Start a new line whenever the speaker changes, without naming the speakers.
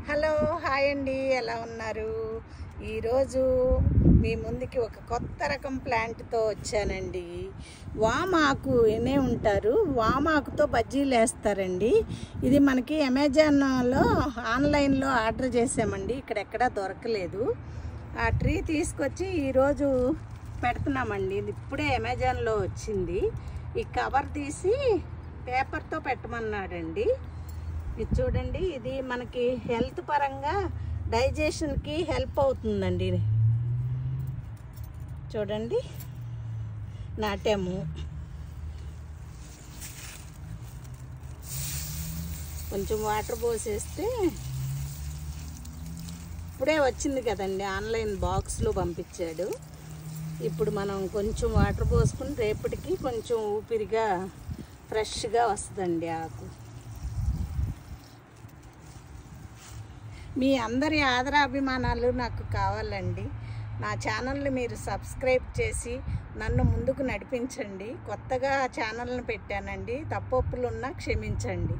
Hello hi అండి, ఎలా ఉన్నారు? ఈరోజు మీ ముందుకి ఒక కొత్త రకం ప్లాంట్తో వచ్చానండి. వామాకు వినే ఉంటారు, వామాకుతో బజ్జీలు వేస్తారండి. ఇది మనకి అమెజాన్లో ఆన్లైన్లో ఆర్డర్ చేసామండి. ఇక్కడ ఎక్కడా దొరకలేదు. ఆ ట్రీ తీసుకొచ్చి ఈరోజు పెడుతున్నామండి. ఇది ఇప్పుడే అమెజాన్లో వచ్చింది. ఈ కవర్ తీసి పేపర్తో పెట్టమన్నాడండి. ఇది చూడండి, ఇది మనకి హెల్త్ పరంగా డైజెషన్కి హెల్ప్ అవుతుందండి. చూడండి, నాటాము. కొంచెం వాటర్ పోసేస్తే ఇప్పుడే వచ్చింది కదండి, ఆన్లైన్ బాక్స్లో పంపించాడు. ఇప్పుడు మనం కొంచెం వాటర్ పోసుకుని రేపటికి కొంచెం ఊపిరిగా ఫ్రెష్గా వస్తుందండి ఆకు. మీ అందరి ఆదరాభిమానాలు నాకు కావాలండి. నా ఛానల్ని మీరు సబ్స్క్రైబ్ చేసి నన్ను ముందుకు నడిపించండి. కొత్తగా ఛానల్ని పెట్టానండి, తప్పొప్పులున్నా క్షమించండి.